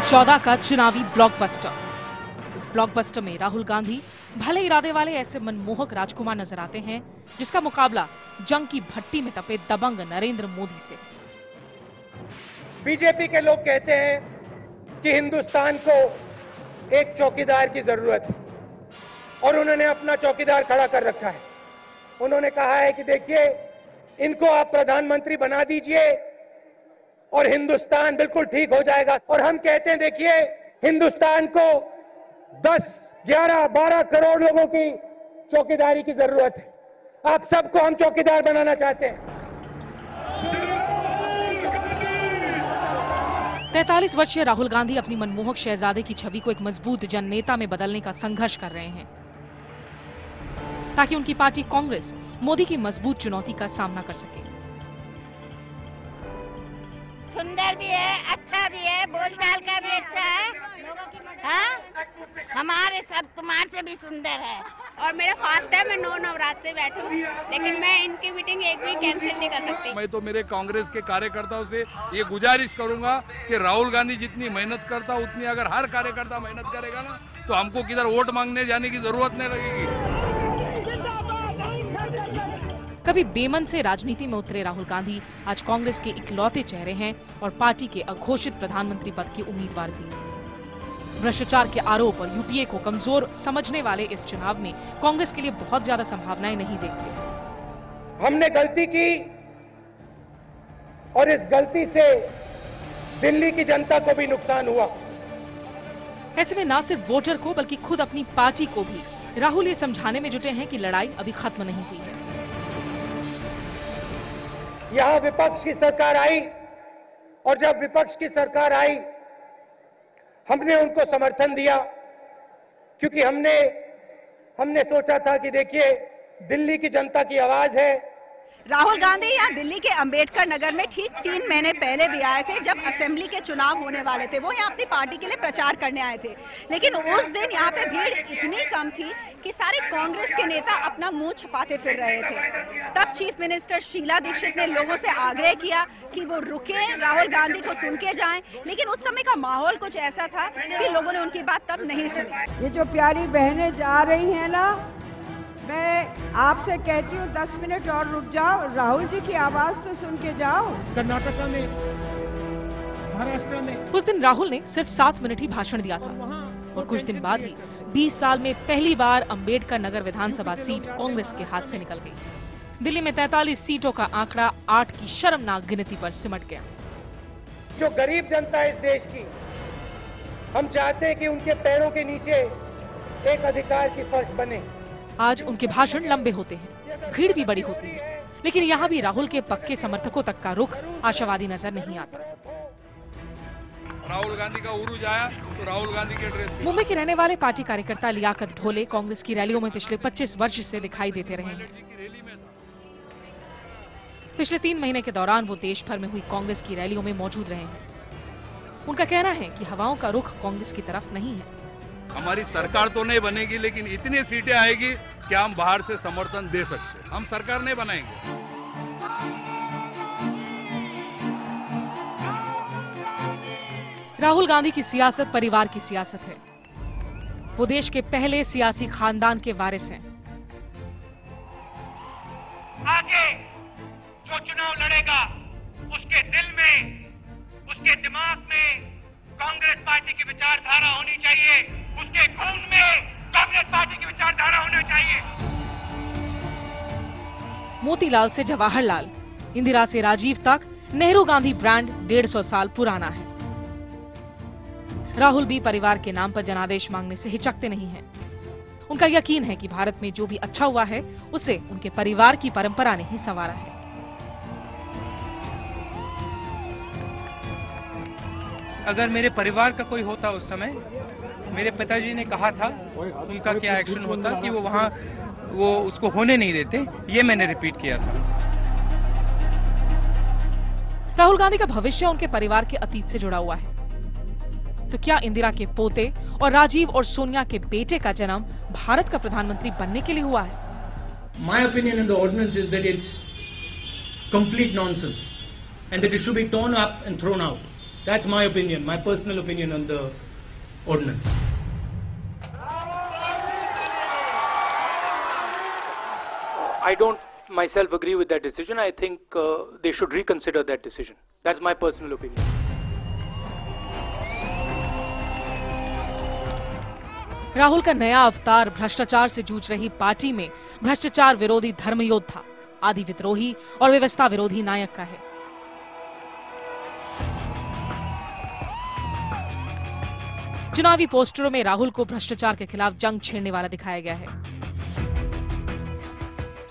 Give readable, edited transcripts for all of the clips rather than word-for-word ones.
2014 का चुनावी ब्लॉकबस्टर। इस ब्लॉकबस्टर में राहुल गांधी भले इरादे वाले ऐसे मनमोहक राजकुमार नजर आते हैं जिसका मुकाबला जंग की भट्टी में तपे दबंग नरेंद्र मोदी से। बीजेपी के लोग कहते हैं कि हिंदुस्तान को एक चौकीदार की जरूरत है और उन्होंने अपना चौकीदार खड़ा कर रखा है। उन्होंने कहा है कि देखिए, इनको आप प्रधानमंत्री बना दीजिए और हिंदुस्तान बिल्कुल ठीक हो जाएगा। और हम कहते हैं देखिए, हिंदुस्तान को 10, 11, 12 करोड़ लोगों की चौकीदारी की जरूरत है। आप सबको हम चौकीदार बनाना चाहते हैं। 43 वर्षीय राहुल गांधी अपनी मनमोहक शहजादे की छवि को एक मजबूत जननेता में बदलने का संघर्ष कर रहे हैं ताकि उनकी पार्टी कांग्रेस मोदी की मजबूत चुनौती का सामना कर सके। सुंदर भी है, अच्छा भी है, बोलचाल का भी अच्छा है। हाँ? हमारे सब कुमार से भी सुंदर है। और मेरा फास्ट है, मैं 9 नवरात्रि बैठूं, लेकिन मैं इनकी मीटिंग एक भी कैंसिल नहीं कर सकती। मैं तो मेरे कांग्रेस के कार्यकर्ताओं से ये गुजारिश करूंगा कि राहुल गांधी जितनी मेहनत करता उतनी अगर हर कार्यकर्ता मेहनत करेगा ना, तो हमको किधर वोट मांगने जाने की जरूरत नहीं लगेगी। कभी बेमन से राजनीति में उतरे राहुल गांधी आज कांग्रेस के इकलौते चेहरे हैं और पार्टी के अघोषित प्रधानमंत्री पद के उम्मीदवार भी। भ्रष्टाचार के आरोप और यूपीए को कमजोर समझने वाले इस चुनाव में कांग्रेस के लिए बहुत ज्यादा संभावनाएं नहीं देखते। हमने गलती की और इस गलती से दिल्ली की जनता को भी नुकसान हुआ। ऐसे में न सिर्फ वोटर को बल्कि खुद अपनी पार्टी को भी राहुल ये समझाने में जुटे हैं कि लड़ाई अभी खत्म नहीं हुई है। यहां विपक्ष की सरकार आई और जब विपक्ष की सरकार आई हमने उनको समर्थन दिया, क्योंकि हमने सोचा था कि देखिए, दिल्ली की जनता की आवाज है। राहुल गांधी यहाँ दिल्ली के अंबेडकर नगर में ठीक 3 महीने पहले भी आए थे जब असेंबली के चुनाव होने वाले थे। वो यहाँ अपनी पार्टी के लिए प्रचार करने आए थे, लेकिन उस दिन यहाँ पे भीड़ इतनी कम थी कि सारे कांग्रेस के नेता अपना मुंह छुपाते फिर रहे थे। तब चीफ मिनिस्टर शीला दीक्षित ने लोगों से आग्रह किया कि वो रुके, राहुल गांधी को सुन के जाएं, लेकिन उस समय का माहौल कुछ ऐसा था कि लोगों ने उनकी बात तब नहीं सुनी। ये जो प्यारी बहनें जा रही हैं ना, मैं आपसे कहती हूँ 10 मिनट और रुक जाओ, राहुल जी की आवाज तो सुन के जाओ। कर्नाटका में, महाराष्ट्र में उस दिन राहुल ने सिर्फ 7 मिनट ही भाषण दिया था और कुछ दिन बाद ही 20 साल में पहली बार अंबेडकर नगर विधानसभा सीट कांग्रेस के हाथ से निकल गई। दिल्ली में 43 सीटों का आंकड़ा 8 की शर्मनाक गिनती पर सिमट गया। जो गरीब जनता है इस देश की, हम चाहते हैं कि उनके पैरों के नीचे एक अधिकार की फर्श बने। आज उनके भाषण लंबे होते हैं, भीड़ भी बड़ी होती है, लेकिन यहाँ भी राहुल के पक्के समर्थकों तक का रुख आशावादी नजर नहीं आता। राहुल गांधी का उरूज आया तो राहुल गांधी के ड्रेस। मुंबई के रहने वाले पार्टी कार्यकर्ता लियाकत ढोले कांग्रेस की रैलियों में पिछले 25 वर्ष से दिखाई देते रहे हैं। पिछले 3 महीने के दौरान वो देश भर में हुई कांग्रेस की रैलियों में मौजूद रहे हैं। उनका कहना है कि हवाओं का रुख कांग्रेस की तरफ नहीं है। हमारी सरकार तो नहीं बनेगी, लेकिन इतनी सीटें आएगी कि हम बाहर से समर्थन दे सकते हैं। हम सरकार नहीं बनाएंगे। राहुल गांधी की सियासत परिवार की सियासत है। वो देश के पहले सियासी खानदान के वारिस हैं। आगे जो चुनाव लड़ेगा उसके दिल में, उसके दिमाग में कांग्रेस पार्टी की विचारधारा होनी चाहिए, उसके खून में कांग्रेस पार्टी की विचारधारा होना चाहिए। मोतीलाल से जवाहरलाल, इंदिरा से राजीव तक नेहरू गांधी ब्रांड 150 साल पुराना है। राहुल भी परिवार के नाम पर जनादेश मांगने से हिचकते नहीं हैं। उनका यकीन है कि भारत में जो भी अच्छा हुआ है उसे उनके परिवार की परंपरा ने ही संवारा है। अगर मेरे परिवार का कोई होता उस समय, मेरे पिताजी ने कहा था उनका क्या एक्शन होता कि वो उसको होने नहीं देते, ये मैंने रिपीट किया था। राहुल गांधी का भविष्य उनके परिवार के अतीत से जुड़ा हुआ है। तो क्या इंदिरा के पोते और राजीव और सोनिया के बेटे का जन्म भारत का प्रधानमंत्री बनने के लिए हुआ है? My opinion in the ordinance is that it's complete nonsense and that it should be torn up and thrown out. That's my opinion, my personal opinion on the ordinance. I don't myself agree with that decision. I think they should reconsider that decision. That's my personal opinion. Rahul का नया अवतार भ्रष्टाचार से जूझ रही party में भ्रष्टाचार विरोधी धर्मयोद्धा, आदि विद्रोही और व्यवस्था विरोधी नायक का है। चुनावी पोस्टरों में राहुल को भ्रष्टाचार के खिलाफ जंग छेड़ने वाला दिखाया गया है।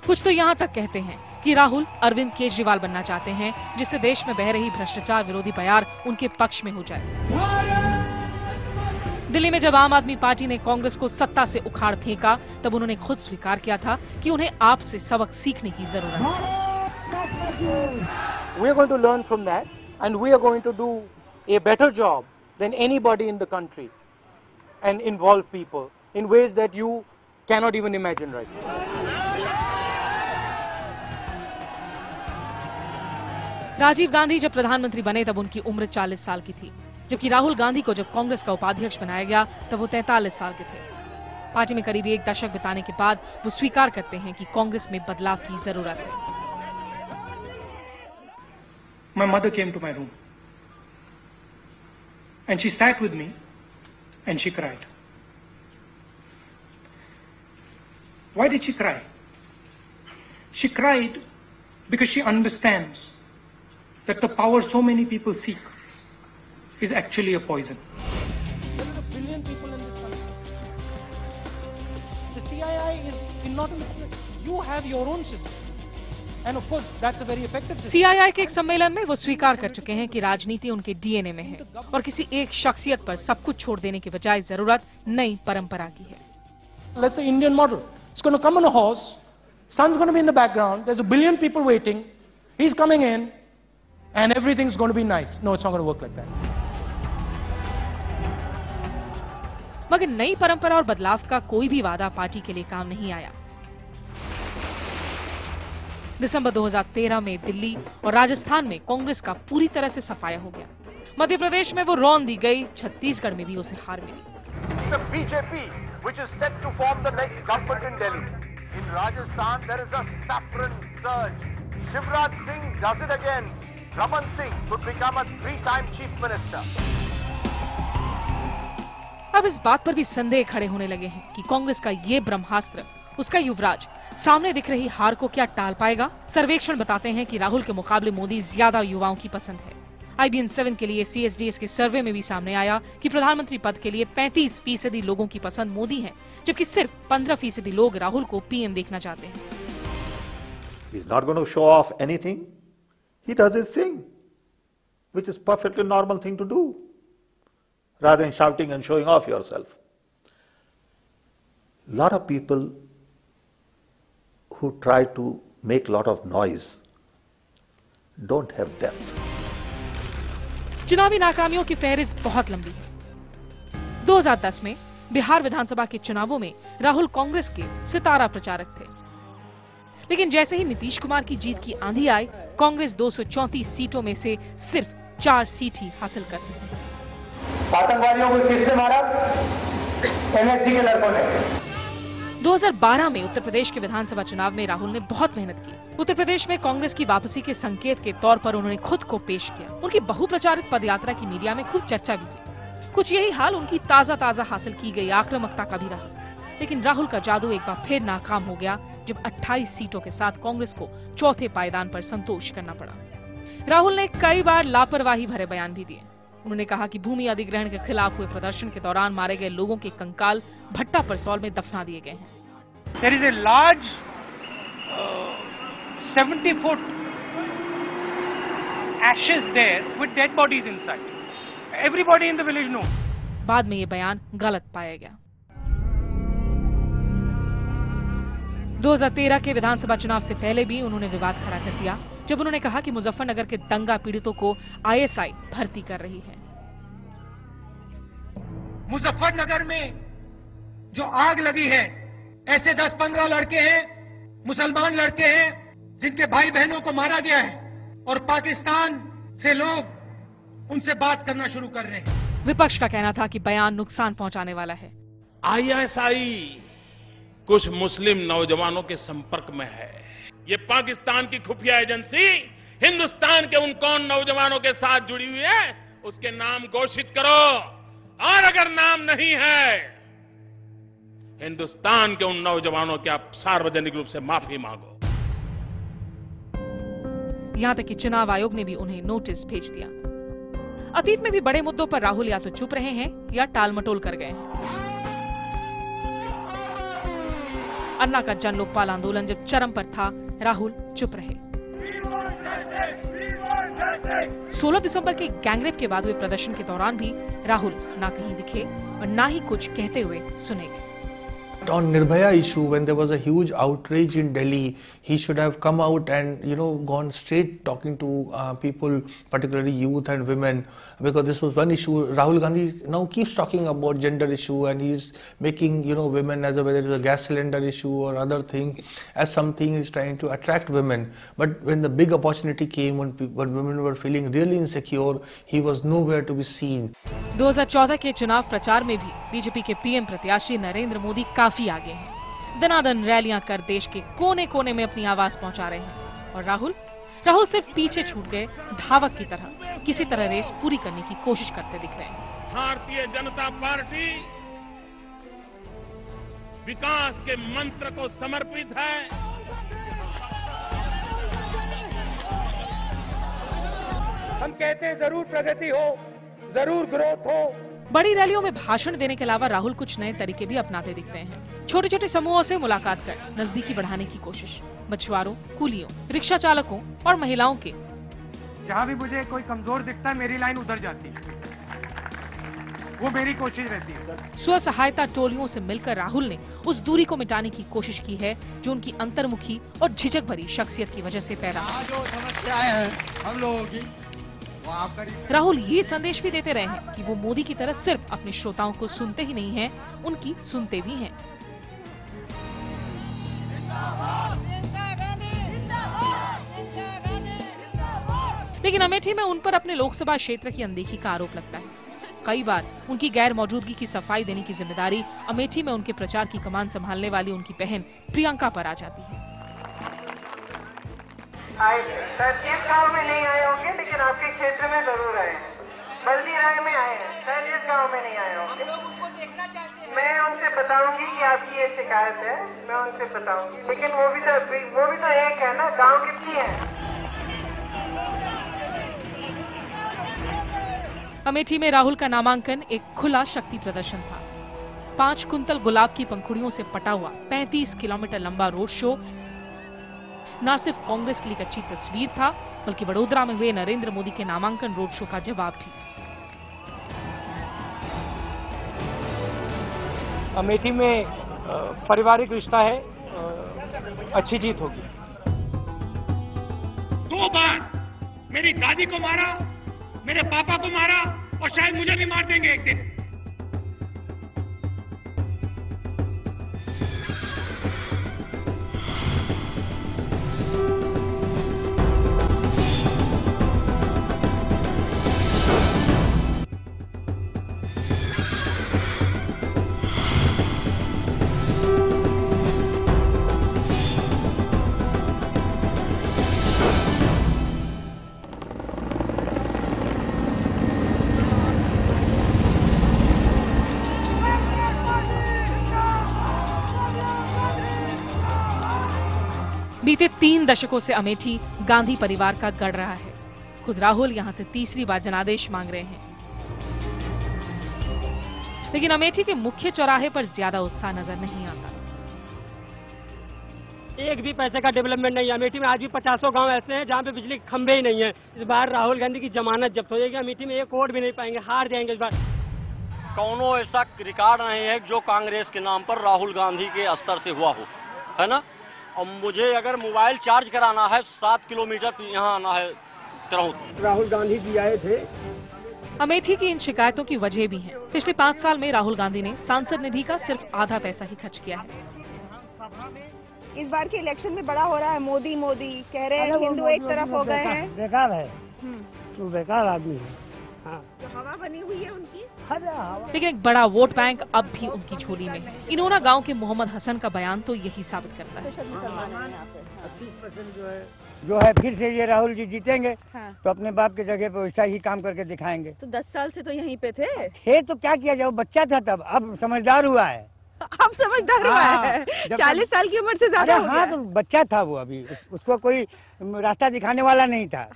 कुछ तो यहां तक कहते हैं कि राहुल अरविंद केजरीवाल बनना चाहते हैं, जिससे देश में बह रही भ्रष्टाचार विरोधी बयार उनके पक्ष में हो जाए। दिल्ली में जब आम आदमी पार्टी ने कांग्रेस को सत्ता से उखाड़ फेंका, तब उन्होंने खुद स्वीकार किया था कि उन्हें आप से सबक सीखने की जरूरत है। We are going to learn from that, and we are going to do a better job than anybody in the country and involve people in ways that you cannot even imagine right now. Rajiv Gandhi जब प्रधानमंत्री बने तब उनकी उम्र 40 साल की थी, जबकि राहुल गांधी को जब कांग्रेस का उपाध्यक्ष बनाया गया तब वो 43 साल के थे। पार्टी में करीब एक दशक बिताने के बाद वो स्वीकार करते हैं कि कांग्रेस में बदलाव की जरूरत है। My mother came to my room and she sat with me and she cried. Why did she cry? She cried because she understands that the power so many people seek is actually a poison. There are a billion people in this country. The CII is not in the... You have your own system. And of course, that's a very effective system. CII के एक सम्मेलन में वो स्वीकार कर चुके हैं कि राजनीति उनके डीएनए में है और किसी एक शख्सियत पर सब कुछ छोड़ देने के बजाय जरूरत नई परंपरा की है। Let's say Indian model. It's going to come on a horse. Sun's going to be in the background. There's a billion people waiting. He's coming in. And everything's going to be nice. No, it's not going to work like that. मगर नई परंपरा और बदलाव का कोई भी वादा party के लिए काम नहीं आया। दिसंबर 2013 में दिल्ली और राजस्थान में कांग्रेस का पूरी तरह से सफाया हो गया। मध्य प्रदेश में वो रौंद दी गई, छत्तीसगढ़ में भी उसे हार मिली। The BJP, which is set to form the next government in Delhi. In Rajasthan, there is a saffron surge. Shivraj Singh does it again. Raman Singh could become a 3-time chief minister. अब इस बात पर भी संदेह खड़े होने लगे हैं कि कांग्रेस का ये ब्रह्मास्त्र, उसका युवराज, सामने दिख रही हार को क्या टाल पाएगा। सर्वेक्षण बताते हैं कि राहुल के मुकाबले मोदी ज्यादा युवाओं की पसंद है। IBN 7 के लिए CSDS के सर्वे में भी सामने आया कि प्रधानमंत्री पद के लिए 35% लोगों की पसंद मोदी है, जबकि सिर्फ 15% लोग राहुल को PM देखना चाहते हैं। He's not going to show off anything. He does his thing, which is perfectly normal thing to do, rather than shouting and showing off yourself. Lot of people who try to make lot of noise don't have depth. चुनावी नाकामियों की फहरिस्त बहुत लंबी है। 2010 में बिहार विधानसभा के चुनावों में राहुल कांग्रेस के सितारा प्रचारक थे, लेकिन जैसे ही नीतीश कुमार की जीत की आंधी आई, कांग्रेस 234 सीटों में से सिर्फ 4 सीट ही हासिल कर सकी। आतंकवादियों को किसने मारा? NSC के लड़कों ने। 2012 में उत्तर प्रदेश के विधानसभा चुनाव में राहुल ने बहुत मेहनत की। उत्तर प्रदेश में कांग्रेस की वापसी के संकेत के तौर पर उन्होंने खुद को पेश किया। उनकी बहुप्रचारित पदयात्रा की मीडिया में खूब चर्चा भी हुई। कुछ यही हाल उनकी ताजा हासिल की गई आक्रामकता का भी रहा। लेकिन राहुल का जादू एक बार फिर नाकाम हो गया, जब 28 सीटों के साथ कांग्रेस को चौथे पायदान पर संतोष करना पड़ा। राहुल ने कई बार लापरवाही भरे बयान भी दिए। उन्होंने कहा कि भूमि अधिग्रहण के खिलाफ हुए प्रदर्शन के दौरान मारे गए लोगों के कंकाल भट्टा परसौल में दफना दिए गए हैं। There is a large 70-foot ashes there with dead bodies inside. Everybody in the village knows. बाद में ये बयान गलत पाया गया। 2013 के विधानसभा चुनाव से पहले भी उन्होंने विवाद खड़ा कर दिया, जब उन्होंने कहा कि मुजफ्फरनगर के दंगा पीड़ितों को ISI भर्ती कर रही है। मुजफ्फरनगर में जो आग लगी है, ऐसे 10-15 लड़के हैं, मुसलमान लड़के हैं, जिनके भाई बहनों को मारा गया है, और पाकिस्तान से लोग उनसे बात करना शुरू कर रहे हैं। विपक्ष का कहना था कि बयान नुकसान पहुंचाने वाला है। आईएसआई कुछ मुस्लिम नौजवानों के संपर्क में है। ये पाकिस्तान की खुफिया एजेंसी हिंदुस्तान के उन कौन नौजवानों के साथ जुड़ी हुई है, उसके नाम घोषित करो, और अगर नाम नहीं है, हिंदुस्तान के उन नौजवानों की आप सार्वजनिक रूप से माफी मांगो। यहां तक कि चुनाव आयोग ने भी उन्हें नोटिस भेज दिया। अतीत में भी बड़े मुद्दों पर राहुल या तो चुप रहे हैं या टालमटोल कर गए हैं। अन्ना का जन लोकपाल आंदोलन जब चरम पर था, राहुल चुप रहे। 16 दिसंबर के गैंगरेप के बाद हुए प्रदर्शन के दौरान भी राहुल ना कहीं दिखे और ना ही कुछ कहते हुए सुने गए। On Nirbhaya issue, when there was a huge outrage in Delhi, he should have come out and, gone straight talking to people, particularly youth and women, because this was one issue. Rahul Gandhi now keeps talking about gender issue, and he's making, women as whether it's a gas cylinder issue or other thing, as something he's trying to attract women. But when the big opportunity came, when women were feeling really insecure, he was nowhere to be seen. 2014 के चुनाव प्रचार में भी BJP के PM प्रत्याशी नरेंद्र मोदी काफी आगे हैं। दनादन रैलियां कर देश के कोने कोने में अपनी आवाज पहुंचा रहे हैं। और राहुल सिर्फ पीछे छूट गए धावक की तरह किसी तरह रेस पूरी करने की कोशिश करते दिख रहे हैं। भारतीय जनता पार्टी विकास के मंत्र को समर्पित है। हम कहते हैं जरूर प्रगति हो, जरूर ग्रोथ हो। बड़ी रैलियों में भाषण देने के अलावा राहुल कुछ नए तरीके भी अपनाते दिखते हैं। छोटे छोटे समूहों से मुलाकात कर नजदीकी बढ़ाने की कोशिश। मछुआरों, कुलियों, रिक्शा चालकों और महिलाओं के जहाँ भी मुझे कोई कमजोर दिखता है, मेरी लाइन उधर जाती है, वो मेरी कोशिश रहती है। स्व सहायता टोलियों से मिलकर राहुल ने उस दूरी को मिटाने की कोशिश की है जो उनकी अंतर्मुखी और झिझक भरी शख्सियत की वजह से पैदा हुई। जो समस्याएं हैं हम लोगों की, राहुल ये संदेश भी देते रहे हैं कि वो मोदी की तरह सिर्फ अपने श्रोताओं को सुनते ही नहीं हैं, उनकी सुनते भी हैं। लेकिन अमेठी में उन पर अपने लोकसभा क्षेत्र की अनदेखी का आरोप लगता है। कई बार उनकी गैर मौजूदगी की सफाई देने की जिम्मेदारी अमेठी में उनके प्रचार की कमान संभालने वाली उनकी बहन प्रियंका पर आ जाती है। इस गाँव में नहीं आए होंगे, लेकिन आपके क्षेत्र में जरूर आए हैं। बल्दी राय में आए हैं, शायद इस गाँव में नहीं आए होंगे। मैं उनसे बताऊंगी कि आपकी ये शिकायत है, मैं उनसे बताऊंगी। लेकिन वो भी तो एक है ना, गाँव कितनी है। अमेठी में राहुल का नामांकन एक खुला शक्ति प्रदर्शन था। 5 कुंतल गुलाब की पंखुड़ियों से पटा हुआ 35 किलोमीटर लंबा रोड शो न सिर्फ कांग्रेस के लिए एक अच्छी तस्वीर था, बल्कि वडोदरा में हुए नरेंद्र मोदी के नामांकन रोड शो का जवाब भी। अमेठी में पारिवारिक रिश्ता है, अच्छी जीत होगी। 2 बार मेरी दादी को मारा, मेरे पापा को मारा, और शायद मुझे भी मार देंगे एक दिन। बीते 3 दशकों से अमेठी गांधी परिवार का गढ़ रहा है। खुद राहुल यहां से तीसरी बार जनादेश मांग रहे हैं। लेकिन अमेठी के मुख्य चौराहे पर ज्यादा उत्साह नजर नहीं आता। एक भी पैसे का डेवलपमेंट नहीं है। अमेठी में आज भी 50 गांव ऐसे हैं जहां पे बिजली के खंभे ही नहीं है। इस बार राहुल गांधी की जमानत जब्त हो जाएगी। अमेठी में 1 वोट भी नहीं पाएंगे, हार जाएंगे इस बार। कौनो ऐसा रिकॉर्ड नहीं है जो कांग्रेस के नाम पर राहुल गांधी के स्तर से हुआ हो, है ना। और मुझे अगर मोबाइल चार्ज कराना है 7 किलोमीटर यहाँ आना है राहुल गांधी जी आए थे। अमेठी की इन शिकायतों की वजह भी है। पिछले 5 साल में राहुल गांधी ने सांसद निधि का सिर्फ आधा पैसा ही खर्च किया है। इस बार के इलेक्शन में बड़ा हो रहा है मोदी मोदी, कह रहे हैं हिंदू एक तरफ हो गए हैं। बेकार है, तो बेकार आदमी है। जो हवा बनी हुई है उनकी। लेकिन एक बड़ा वोट बैंक अब भी उनकी झोली में है। इनोना गांव के मोहम्मद हसन का बयान तो यही साबित करता है। 30% जो है फिर से ये राहुल जी जीतेंगे तो अपने बाप के जगह पे वैसा ही काम करके दिखाएंगे। तो 10 साल से तो यहीं पे थे तो क्या किया जाए, बच्चा था तब, अब समझदार हुआ है। अब समझदार हुआ है, 40 साल की उम्र से ज्यादा हो गया। तो बच्चा था वो, अभी उसको कोई रास्ता दिखाने वाला नहीं था।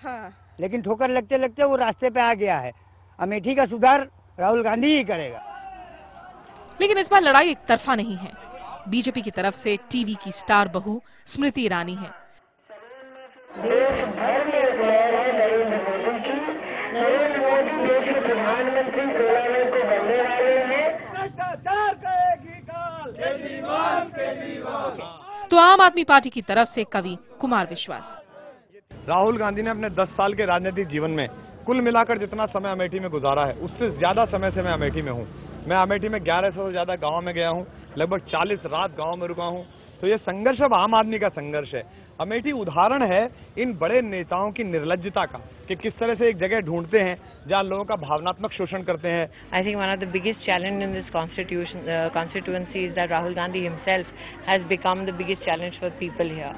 लेकिन ठोकर लगते लगते वो रास्ते पे आ गया है। अमेठी का सुधार राहुल गांधी ही करेगा। लेकिन इस बार लड़ाई एक तरफा नहीं है। बीजेपी की तरफ से टीवी की स्टार बहू स्मृति ईरानी है। प्रधानमंत्री 16 मई को बनने वाले हैं। भ्रष्टाचार करेगी काल, केजरीवाल। तो आम आदमी पार्टी की तरफ से कवि कुमार विश्वास। राहुल गांधी ने अपने 10 साल के राजनीतिक जीवन में कुल मिलाकर जितना समय अमेठी में गुजारा है, उससे ज्यादा समय से मैं अमेठी में हूँ। मैं अमेठी में 1100 से ज्यादा गाँव में गया हूँ, लगभग 40 रात गाँव में रुका हूँ। तो ये संघर्ष अब आम आदमी का संघर्ष है। अमेठी उदाहरण है इन बड़े नेताओं की निर्लज्जता का, कि किस तरह से एक जगह ढूंढते हैं जहां लोगों का भावनात्मक शोषण करते हैं। I think one of the biggest challenge in this constituency is that Rahul Gandhi himself has become the biggest challenge for people here.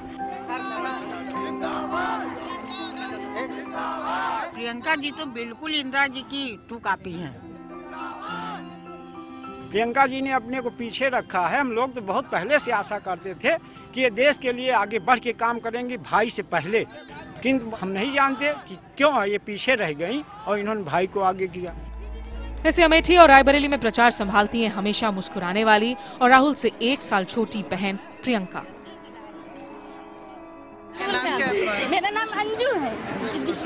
Priyanka ji तो बिल्कुल इंदिरा जी की टू कॉपी हैं। प्रियंका जी ने अपने को पीछे रखा है। हम लोग तो बहुत पहले से आशा करते थे कि ये देश के लिए आगे बढ़ के काम करेंगी भाई से पहले, किंतु हम नहीं जानते कि क्यों ये पीछे रह गई और इन्होंने भाई को आगे किया। ऐसे अमेठी और रायबरेली में प्रचार संभालती हैं हमेशा मुस्कुराने वाली और राहुल से 1 साल छोटी बहन प्रियंका। मेरा नाम अंजू है।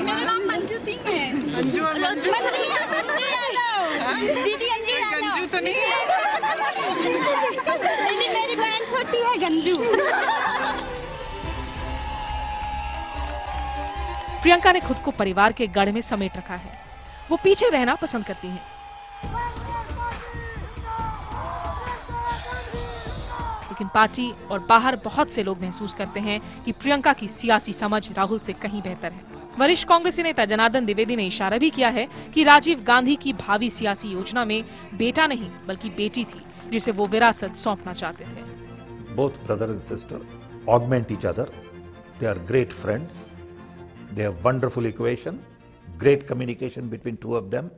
मेरा नाम मंजू सिंह है। दीदी अंजू तो नहीं, मेरी बहन छोटी है गंजू। प्रियंका ने खुद को परिवार के गढ़ में समेट रखा है। वो पीछे रहना पसंद करती हैं। लेकिन पार्टी और बाहर बहुत से लोग महसूस करते हैं कि प्रियंका की सियासी समझ राहुल से कहीं बेहतर है। वरिष्ठ कांग्रेसी नेता जनार्दन द्विवेदी ने इशारा भी किया है कि राजीव गांधी की भावी सियासी योजना में बेटा नहीं बल्कि बेटी थी, जिसे वो विरासत सौंपना चाहते थे। Both brother and sister augment each other. They are great friends. They have wonderful equation, great communication between two of them,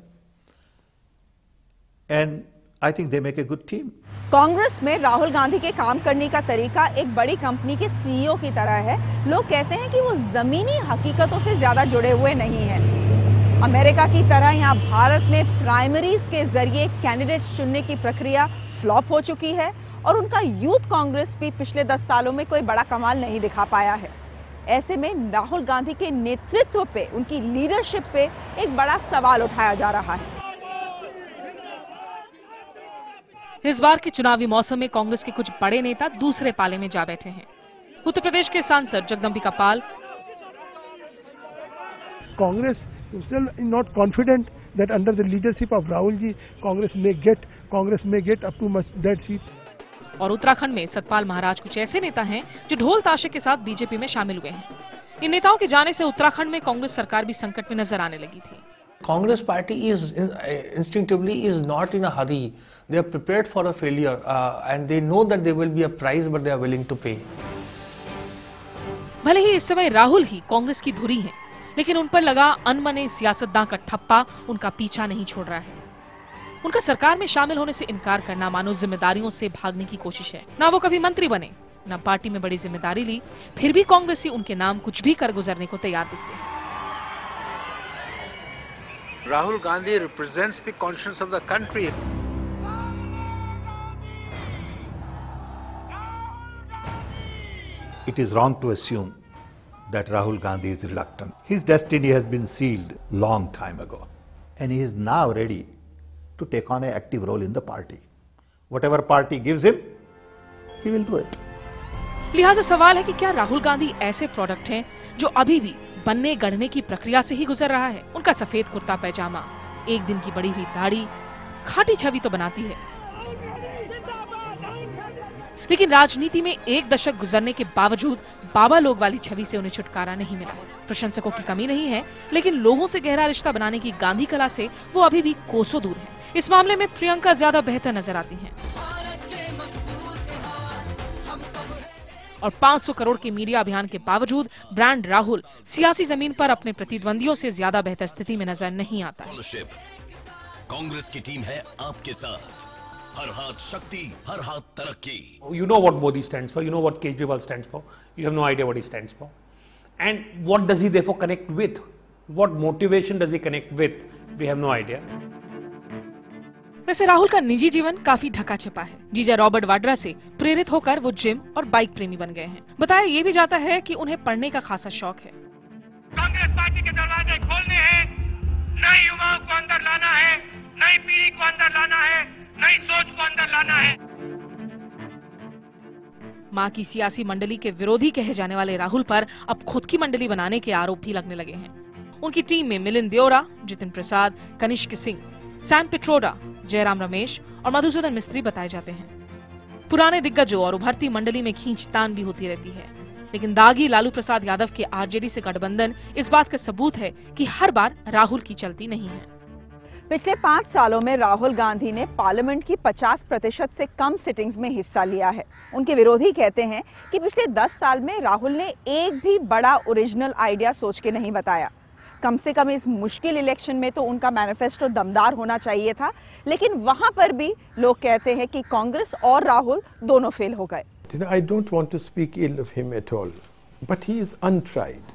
and I think they make a good team. Congress में राहुल गांधी के काम करने का तरीका एक बड़ी कंपनी के सीईओ की तरह है। लोग कहते हैं कि वो जमीनी हकीकतों से ज्यादा जुड़े हुए नहीं हैं। अमेरिका की तरह यहाँ भारत में प्राइमरीज के जरिए कैंडिडेट चुनने की प्रक्रिया फ्लॉप हो चुकी है और उनका यूथ कांग्रेस भी पिछले 10 सालों में कोई बड़ा कमाल नहीं दिखा पाया है। ऐसे में राहुल गांधी के नेतृत्व पे, उनकी लीडरशिप पे एक बड़ा सवाल उठाया जा रहा है। इस बार के चुनावी मौसम में कांग्रेस के कुछ बड़े नेता दूसरे पाले में जा बैठे हैं। उत्तर प्रदेश के सांसद Jagdambika Pal, Congress still not confident that under the leadership of Rahul ji, Congress may get up to much that seat. और उत्तराखंड में सतपाल महाराज कुछ ऐसे नेता हैं जो ढोल ताशे के साथ बीजेपी में शामिल हुए हैं। इन नेताओं के जाने से उत्तराखंड में कांग्रेस सरकार भी संकट में नजर आने लगी थी। Congress party is instinctively is not in a hurry. They are prepared for a failure and they know that there will be a price, but they are willing to pay. भले ही इस समय राहुल ही कांग्रेस की धुरी हैं, लेकिन उन पर लगा अनमने सियासतदान का ठप्पा उनका पीछा नहीं छोड़ रहा है। उनका सरकार में शामिल होने से इनकार करना मानो जिम्मेदारियों से भागने की कोशिश है। ना वो कभी मंत्री बने, ना पार्टी में बड़ी जिम्मेदारी ली, फिर भी कांग्रेसी उनके नाम कुछ भी कर गुजरने को तैयार दिखते हैं। Rahul Gandhi represents the conscience of the country. It is wrong to assume that Rahul Gandhi is reluctant. His destiny has been sealed long time ago, and he is now ready to take on an active role in the party. Whatever party gives him, he will do it. लिहाजा सवाल है कि क्या राहुल गांधी ऐसे product हैं जो अभी भी बनने गढ़ने की प्रक्रिया से ही गुजर रहा है। उनका सफेद कुर्ता पैजामा, एक दिन की बड़ी हुई दाढ़ी खाटी छवि तो बनाती है, लेकिन राजनीति में एक दशक गुजरने के बावजूद बाबा लोग वाली छवि से उन्हें छुटकारा नहीं मिला। प्रशंसकों की कमी नहीं है, लेकिन लोगों से गहरा रिश्ता बनाने की गांधी कला से वो अभी भी कोसों दूर है। इस मामले में प्रियंका ज्यादा बेहतर नजर आती हैं। और 500 करोड़ के मीडिया अभियान के बावजूद ब्रांड राहुल सियासी जमीन पर अपने प्रतिद्वंदियों से ज्यादा बेहतर स्थिति में नजर नहीं आता। कांग्रेस की टीम है आपके साथ, हर हाथ शक्ति, हर हाथ तरक्की। You know what Modi stands for, you know what Kejriwal stands for, you have no idea what he stands for. And what does he therefore connect with? What motivation does he connect with? We have no idea. वैसे राहुल का निजी जीवन काफी ढका छिपा है। जीजा Robert Vadra से प्रेरित होकर वो जिम और बाइक प्रेमी बन गए हैं। बताया ये भी जाता है कि उन्हें पढ़ने का खासा शौक है। कांग्रेस पार्टी के दरवाजे खोलने हैं, नई युवाओं को अंदर लाना है, नई पीढ़ी को अंदर लाना है, नई सोच को अंदर लाना है। मां की सियासी मंडली के विरोधी कहे जाने वाले राहुल पर अब खुद की मंडली बनाने के आरोप भी लगने लगे हैं। उनकी टीम में मिलिंद देओरा, जितिन प्रसाद, कनिष्क सिंह, सैम पिट्रोडा, जयराम रमेश और मधुसूदन मिस्त्री बताए जाते हैं। पुराने दिग्गजों और उभरती मंडली में खींचतान भी होती रहती है, लेकिन दागी लालू प्रसाद यादव के आरजेडी से गठबंधन इस बात का सबूत है कि हर बार राहुल की चलती नहीं है। पिछले 5 सालों में राहुल गांधी ने पार्लियामेंट की 50% से कम सिटिंग्स में हिस्सा लिया है। उनके विरोधी कहते हैं कि पिछले 10 साल में राहुल ने एक भी बड़ा ओरिजिनल आइडिया सोच के नहीं बताया। कम से कम इस मुश्किल इलेक्शन में तो उनका मैनिफेस्टो दमदार होना चाहिए था, लेकिन वहां पर भी लोग कहते हैं कि कांग्रेस और राहुल दोनों फेल हो गए। I don't want to speak ill of him at all, but he is untried.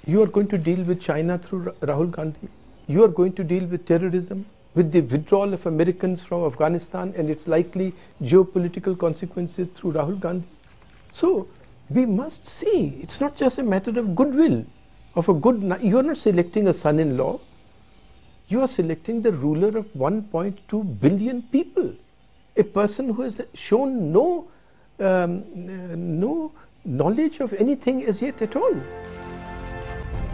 You are going to deal with China through Rahul Gandhi. You are going to deal with terrorism, with the withdrawal of Americans from Afghanistan and its likely geopolitical consequences through Rahul Gandhi. So we must see, it's not just a matter of goodwill, of a good, you are not selecting a son-in-law, you are selecting the ruler of 1.2 billion people, a person who has shown no knowledge of anything as yet at all.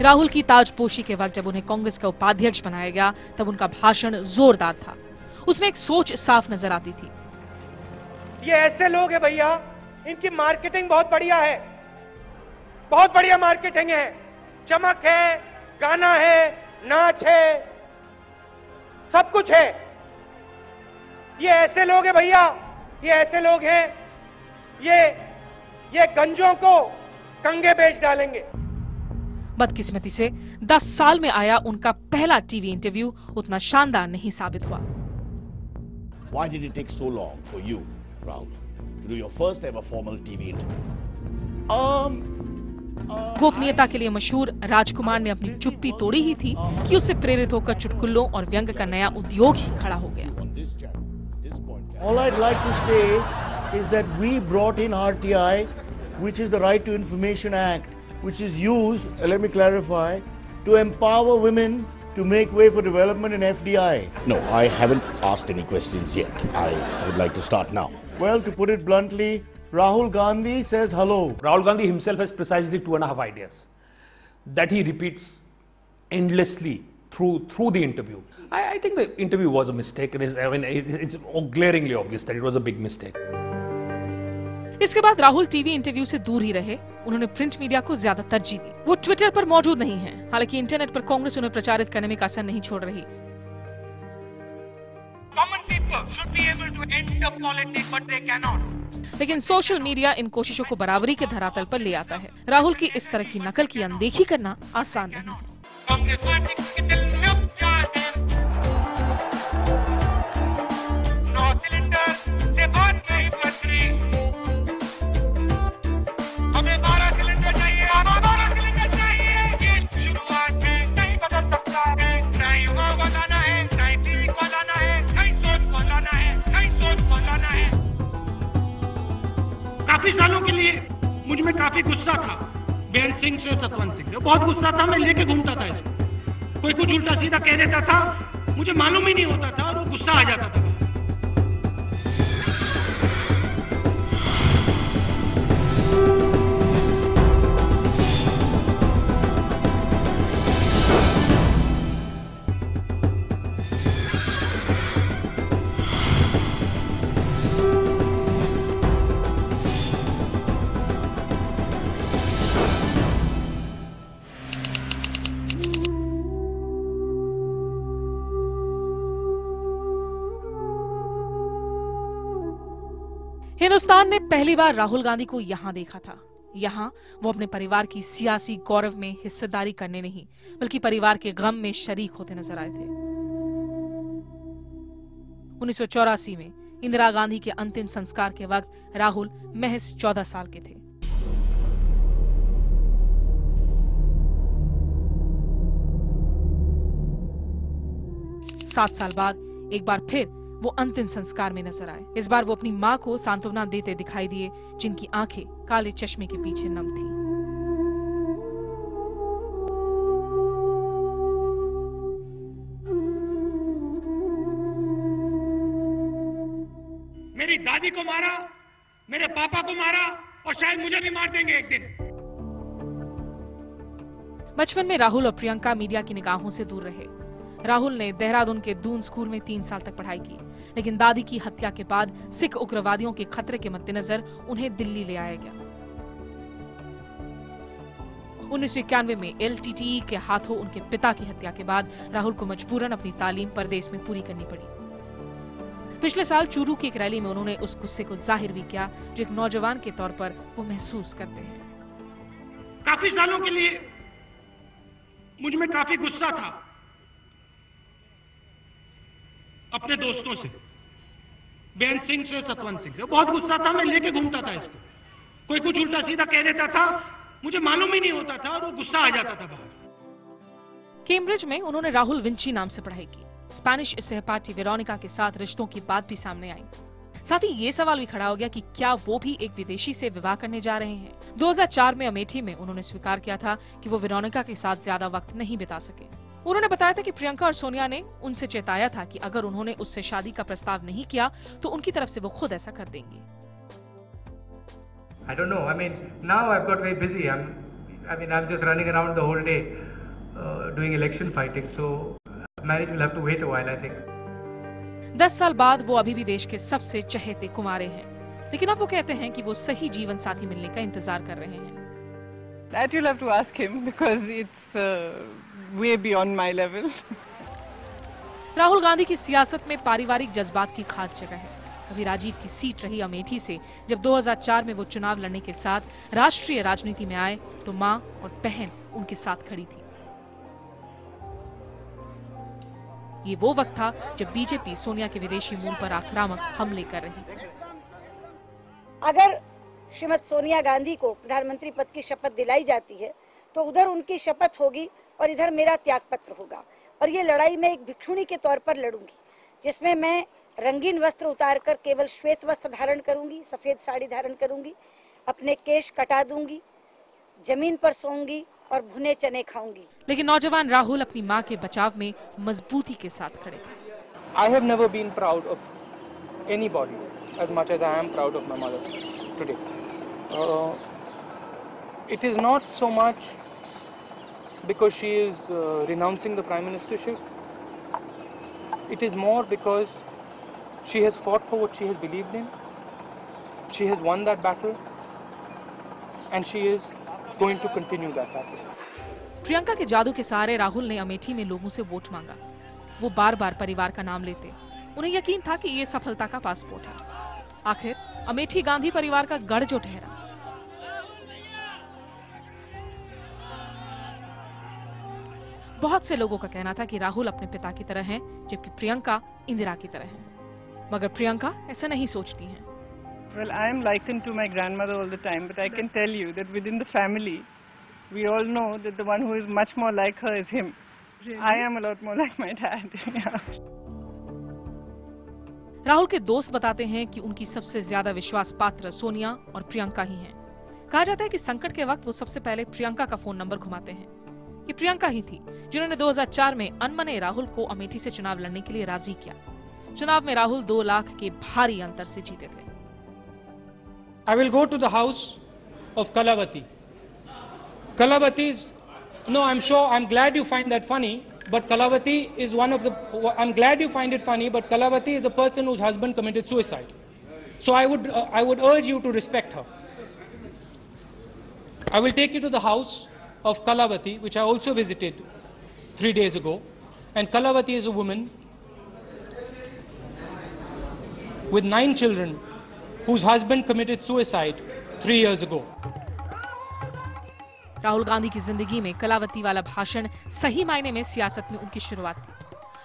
Rahul की ताजपोशी के वक्त जब उन्हें कांग्रेस का उपाध्यक्ष बनाया गया, तब उनका भाषण जोरदार था। उसमें एक सोच साफ नजर आती थी। ये ऐसे लोग हैं भैया, इनकी मार्केटिंग बहुत बढ़िया है, बहुत बढ़िया मार्केटिंग है, चमक है, गाना है, नाच है, सब कुछ है। ये ऐसे लोग हैं भैया, ये ऐसे लोग हैं, ये गंजों को कंगे बेच डालेंगे। बदकिस्मती से 10 साल में आया उनका पहला टीवी इंटरव्यू उतना शानदार नहीं साबित हुआ। Why did it take so long for you, Rahul, to do your first ever formal TV interview? गोपनीयता के लिए मशहूर राजकुमार ने अपनी चुप्पी तोड़ी ही थी कि उससे प्रेरित होकर चुटकुल्लों और व्यंग का नया उद्योग ही खड़ा हो गया। All I'd like to say is that we brought in RTI, which is the Right to Information Act, which is used, let me clarify, to empower women to make way for development in FDI. No, I haven't asked any questions yet. I would like to start now. Well, to put it bluntly, Rahul Gandhi says hello. Rahul Gandhi himself has precisely 2.5 ideas that he repeats endlessly through the interview. I think the interview was a mistake. It's glaringly obvious that it was a big mistake. इसके बाद Rahul TV interview से दूर ही रहे। उन्होंने print media को ज्यादा तरजीह दी। वो ट्विटर पर मौजूद नहीं हैं। हालांकि इंटरनेट पर कांग्रेस उन्हें प्रचारित करने में कसर नहीं छोड़ रही। Common people should be able to enter politics, but they cannot. लेकिन सोशल मीडिया इन कोशिशों को बराबरी के धरातल पर ले आता है। राहुल की इस तरह की नकल की अनदेखी करना आसान नहीं है। कांग्रेस पार्टी के दिल में उपचार है, 9 सिलेंडर से बात नहीं बच रही, हमें 12 सिलेंडर चाहिए, 12 सिलेंडर चाहिए। ये शुरुआत है, नहीं बदल सकता है, नई युवाओं को लाना है, नई पीढ़ी को लाना है, नई सोच को लाना है, नई सोच को लाना है। काफी सालों के लिए मुझ में काफी गुस्सा था, बेन सिंह से, सतवंत सिंह से बहुत गुस्सा था। मैं लेके घूमता था इसको, कोई कुछ उल्टा सीधा कह देता था, मुझे मालूम ही नहीं होता था और वो गुस्सा आ जाता था। हिंदुस्तान ने पहली बार राहुल गांधी को यहां देखा था। यहां वो अपने परिवार की सियासी गौरव में हिस्सेदारी करने नहीं, बल्कि परिवार के गम में शरीक होते नजर आए थे। 1984 में इंदिरा गांधी के अंतिम संस्कार के वक्त राहुल महज 14 साल के थे। सात साल बाद एक बार फिर वो अंतिम संस्कार में नजर आए। इस बार वो अपनी मां को सांत्वना देते दिखाई दिए, जिनकी आंखें काले चश्मे के पीछे नम थीं। मेरी दादी को मारा, मेरे पापा को मारा और शायद मुझे भी मार देंगे एक दिन। बचपन में राहुल और प्रियंका मीडिया की निगाहों से दूर रहे। राहुल ने देहरादून के दून स्कूल में 3 साल तक पढ़ाई की, लेकिन दादी की हत्या के बाद सिख उग्रवादियों के खतरे के मद्देनजर उन्हें दिल्ली ले आया गया। 1991 में LTTE के हाथों उनके पिता की हत्या के बाद राहुल को मजबूरन अपनी तालीम परदेश में पूरी करनी पड़ी। पिछले साल चूरू की एक रैली में उन्होंने उस गुस्से को जाहिर भी किया जो एक नौजवान के तौर पर वो महसूस करते हैं। काफी सालों के लिए मुझ में काफी गुस्सा था अपने दोस्तों से, बेन सिंह से, सतवंत सिंह से। बहुत गुस्सा था, मैं लेके घूमता था इसको। कोई कुछ उल्टा सीधा कह देता था, मुझे मालूम ही नहीं होता था और वो गुस्सा आ जाता था बाहर। कैम्ब्रिज में उन्होंने राहुल विंची नाम से पढ़ाई की। स्पेनिश सहपाठी वेरोनिका के साथ रिश्तों की बात भी सामने आई। साथ ही ये सवाल भी खड़ा हो गया कि क्या वो भी एक विदेशी से विवाह करने जा रहे हैं। 2004 में अमेठी में उन्होंने स्वीकार किया था कि वो वेरोनिका के साथ ज्यादा वक्त नहीं बिता सके। उन्होंने बताया था कि प्रियंका और सोनिया ने उनसे चेताया था कि अगर उन्होंने उससे शादी का प्रस्ताव नहीं किया तो उनकी तरफ से वो खुद ऐसा कर देंगी। I don't know. I mean, now I've got very busy. I'm just running around the whole day doing election fighting. So marriage will have to wait a while, I think. 10 साल बाद वो अभी भी देश के सबसे चहेते कुंवारे हैं, लेकिन अब वो कहते हैं कि वो सही जीवन साथी मिलने का इंतजार कर रहे हैं। That you'll have to ask him because it's way beyond my level. Rahul Gandhi की सियासत में पारिवारिक जज्बात की खास जगह है। कभी राजीव की सीट रही अमेठी से जब 2004 में वो चुनाव लड़ने के साथ राष्ट्रीय राजनीति में आए तो मां और बहन उनके साथ खड़ी थी। ये वो वक्त था जब बीजेपी सोनिया के विदेशी मूल पर आक्रामक हमले कर रही थी। अगर श्रीमती सोनिया गांधी को प्रधानमंत्री पद की शपथ दिलाई जाती है तो उधर उनकी शपथ होगी और इधर मेरा त्याग पत्र होगा, और ये लड़ाई मैं एक भिक्षुणी के तौर पर लड़ूंगी, जिसमें मैं रंगीन वस्त्र उतारकर केवल श्वेत वस्त्र धारण करूंगी, सफेद साड़ी धारण करूंगी, अपने केश कटा दूंगी, जमीन पर सोऊंगी और भुने चने खाऊंगी। लेकिन नौजवान राहुल अपनी मां के बचाव में मजबूती के साथ खड़े थे। I have never been proud of anybody as much as I am proud of my mother today. It is not so much because she is renouncing the prime ministership. It is more because she has fought for what she has believed in. She has won that battle and she is going to continue that battle. Priyanka के जादू के सहारे राहुल ने अमेठी में लोगों से vote मांगा। वो बार बार परिवार का नाम लेते, उन्हें यकीन था कि ये सफलता का पासपोर्ट है। आखिर अमेठी गांधी परिवार का गढ़ जो ठहरा। बहुत से लोगों का कहना था कि राहुल अपने पिता की तरह हैं, जबकि प्रियंका इंदिरा की तरह हैं। मगर प्रियंका ऐसा नहीं सोचती हैं। Well, I am likened to my grandmother all the time, but I can tell you that within the family, we all know that the one who is much more like her is him. I am a lot more like my dad. Rahul के दोस्त बताते हैं कि उनकी सबसे ज्यादा विश्वास पात्र सोनिया और प्रियंका ही हैं। कहा जाता है कि संकट के वक्त वो सबसे पहले प्रियंका का फोन नंबर घुमाते हैं। ये प्रियंका ही थी जिन्होंने 2004 में अनमने राहुल को अमेठी से चुनाव लड़ने के लिए राजी किया। चुनाव में राहुल 2 लाख के भारी अंतर से जीते थे। I will go to the house of Kalavati. Kalavati is, no, I'm sure, I'm glad you find that funny, but Kalavati is one of the, I'm glad you find it funny, but Kalavati is a person whose husband committed suicide. So I would urge you to respect her. I will take you to the house of Kalavati, which I also visited 3 days ago. And Kalavati is a woman with 9 children whose husband committed suicide 3 years ago. Rahul Gandhi की जिंदगी में कलावती वाला भाषण सही मायने में सियासत में उनकी शुरुआत थी।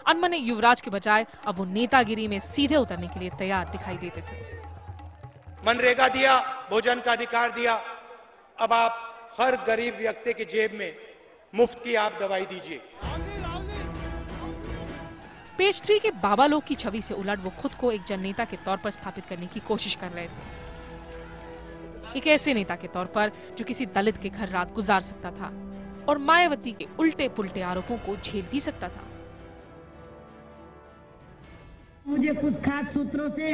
अनमने युवराज के बजाय अब वो नेतागिरी में सीधे उतरने के लिए तैयार दिखाई देते थे। मनरेगा दिया, भोजन का अधिकार दिया, अब आप हर गरीब व्यक्ति की जेब में मुफ्त की आप दवाई दीजिए। पेस्ट्री के बाबा लोग की छवि से उलट वो खुद को एक जननेता के तौर पर स्थापित करने की कोशिश कर रहे थे। एक ऐसे नेता के तौर पर जो किसी दलित के घर रात गुजार सकता था और मायावती के उल्टे पुल्टे आरोपों को झेल भी सकता था। मुझे कुछ खास सूत्रों से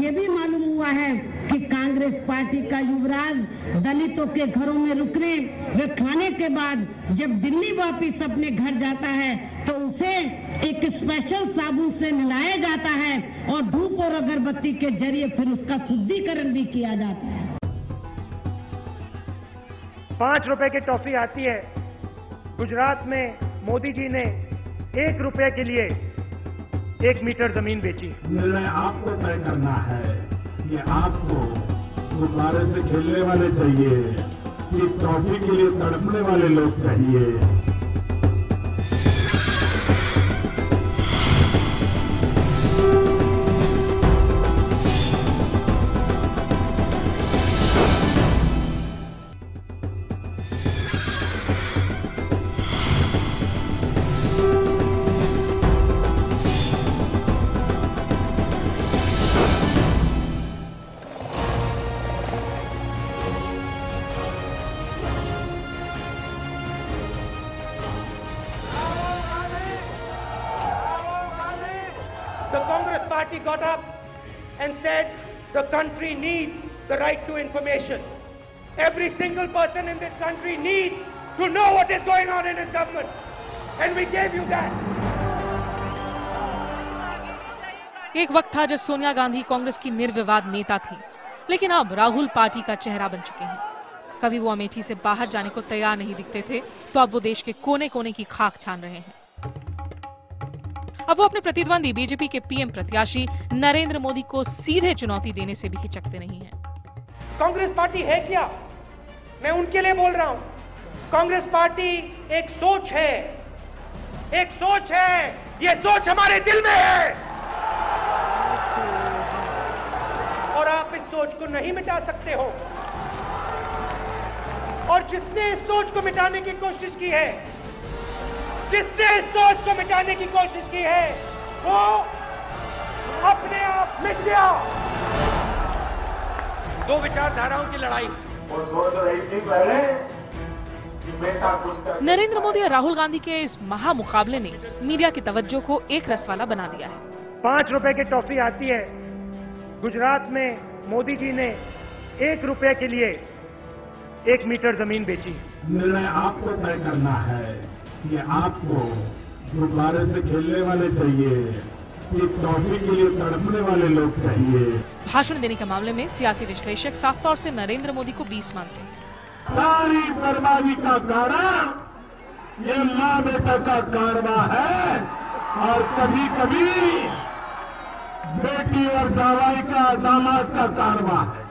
ये भी मालूम हुआ है कि कांग्रेस पार्टी का युवराज दलितों के घरों में रुकने व खाने के बाद जब दिल्ली वापिस अपने घर जाता है तो उसे एक स्पेशल साबुन से नहलाया जाता है और धूप और अगरबत्ती के जरिए फिर उसका शुद्धिकरण भी किया जाता है। 5 रुपए की टॉफी आती है। गुजरात में मोदी जी ने 1 रुपए के लिए 1 मीटर जमीन बेची। निर्णय आपको तय करना है कि आपको गुब्बारे से खेलने वाले चाहिए कि टॉफी के लिए तड़पने वाले लोग चाहिए। The Congress party got up and said the country needs the right to information. Every single person in this country needs to know what is going on in his government. And we gave you that. एक वक्त था जब सोनिया गांधी कांग्रेस की निर्विवाद नेता थी, लेकिन अब राहुल पार्टी का चेहरा बन चुके हैं। कभी वो अमेठी से बाहर जाने को तैयार नहीं दिखते थे, तो अब वो देश के कोने कोने की खाक छान रहे हैं। अब वो अपने प्रतिद्वंदी बीजेपी के पीएम प्रत्याशी नरेंद्र मोदी को सीधे चुनौती देने से भी हिचकते नहीं हैं। कांग्रेस पार्टी है क्या? मैं उनके लिए बोल रहा हूं। कांग्रेस पार्टी एक सोच है, एक सोच है। ये सोच हमारे दिल में है और आप इस सोच को नहीं मिटा सकते हो। और जिसने इस सोच को मिटाने की कोशिश की है, जिसने इस सोच को मिटाने की कोशिश की है, वो अपने आप मिट गया। 2 विचारधाराओं की लड़ाई। नरेंद्र मोदी और राहुल गांधी के इस महामुकाबले ने मीडिया की तवज्जो को एक रस वाला बना दिया है। 5 रुपए की टॉफी आती है। गुजरात में मोदी जी ने 1 रुपए के लिए 1 मीटर जमीन बेची। निर्णय आपको तय करना है कि आपको गुब्बारे से खेलने वाले चाहिए कि टॉफी के लिए तड़पने वाले लोग चाहिए। भाषण देने के मामले में सियासी विश्लेषक साफ तौर से नरेंद्र मोदी को 20 मानते हैं। सारी बर्बादी का कारण ये माँ बेटा का कारवा है और कभी कभी बेटी और जावाई का दामाद का कारवा है।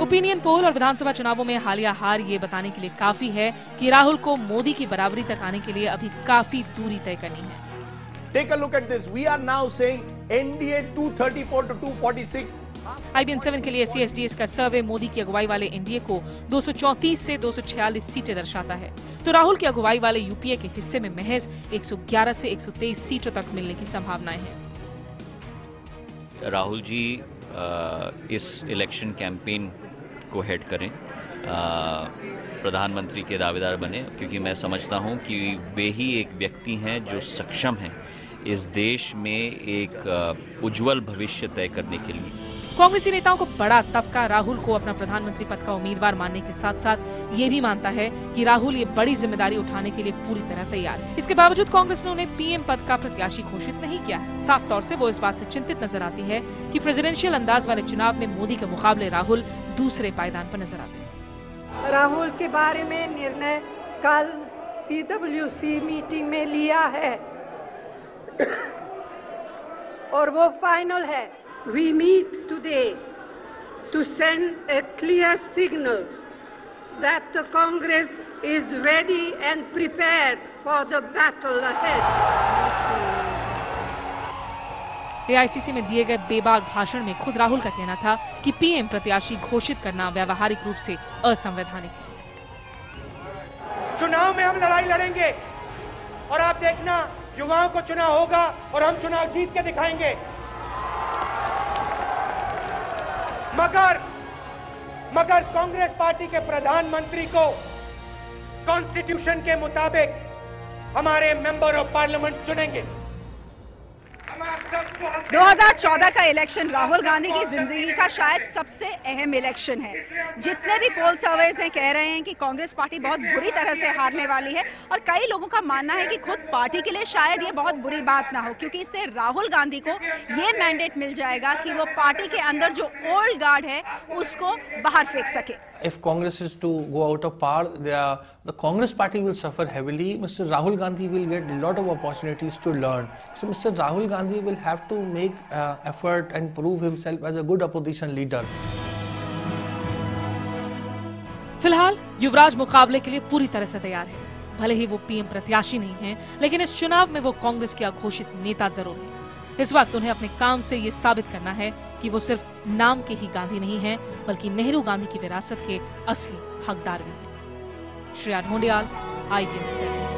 ओपिनियन पोल और विधानसभा चुनावों में हालिया हार ये बताने के लिए काफी है कि राहुल को मोदी की बराबरी तक आने के लिए अभी काफी दूरी तय करनी है। Take a look at this. We are now saying NDA 234 to 246. IBN 7 के लिए CSDS का सर्वे मोदी की अगुवाई वाले एनडीए को 234 से 246 सीटें दर्शाता है, तो राहुल की अगुवाई वाले यूपीए के हिस्से में महज 111 से 123 सीटों तक मिलने की संभावनाएं हैं। राहुल जी इस इलेक्शन कैंपेन को हेड करें, प्रधानमंत्री के दावेदार बने, क्योंकि मैं समझता हूं कि वे ही एक व्यक्ति हैं जो सक्षम हैं इस देश में एक उज्जवल भविष्य तय करने के लिए। कांग्रेसी नेताओं को बड़ा तबका राहुल को अपना प्रधानमंत्री पद का उम्मीदवार मानने के साथ साथ ये भी मानता है कि राहुल ये बड़ी जिम्मेदारी उठाने के लिए पूरी तरह तैयार है। इसके बावजूद कांग्रेस ने उन्हें पीएम पद का प्रत्याशी घोषित नहीं किया है। साफ तौर से वो इस बात से चिंतित नजर आती है कि प्रेसिडेंशियल अंदाज वाले चुनाव में मोदी के मुकाबले राहुल दूसरे पायदान पर नजर आते हैं। राहुल के बारे में निर्णय कल CWC मीटिंग में लिया है और वो फाइनल है। We meet today to send a clear signal that the Congress is ready and prepared for the battle ahead. AICC में दिए गए बेबाक भाषण में खुद राहुल का कहना था कि पीएम प्रत्याशी घोषित करना व्यावहारिक रूप से असंवैधानिक है। चुनाव में हम लड़ाई लड़ेंगे और आप देखना युवाओं को चुनाव होगा और हम चुनाव जीत के दिखाएंगे। मगर कांग्रेस पार्टी के प्रधानमंत्री को कॉन्स्टिट्यूशन के मुताबिक हमारे मेंबर ऑफ पार्लियामेंट चुनेंगे। 2014 का इलेक्शन राहुल गांधी की जिंदगी का शायद सबसे अहम इलेक्शन है। जितने भी पोल सर्वेस हैं कह रहे हैं कि कांग्रेस पार्टी बहुत बुरी तरह से हारने वाली है और कई लोगों का मानना है कि खुद पार्टी के लिए शायद ये बहुत बुरी बात ना हो, क्योंकि इससे राहुल गांधी को ये मैंडेट मिल जाएगा कि वो पार्टी के अंदर जो ओल्ड गार्ड है उसको बाहर फेंक सके। If Congress is to go out of power, the Congress party will suffer heavily. Mr. Rahul Gandhi will get a lot of opportunities to learn. So Mr. Rahul Gandhi will have to make effort and prove himself as a good opposition leader. फिलहाल युवराज मुकाबले के लिए पूरी तरह से तैयार है। भले ही वो पीएम प्रत्याशी नहीं हैं, लेकिन इस चुनाव में वो कांग्रेस के अघोषित नेता जरूर हैं। इस वक्त उन्हें अपने काम से ये साबित करना है कि वो सिर्फ नाम के ही गांधी नहीं हैं, बल्कि नेहरू गांधी की विरासत के असली हकदार भी हैं। श्रेया ढोंडियाल, IBN।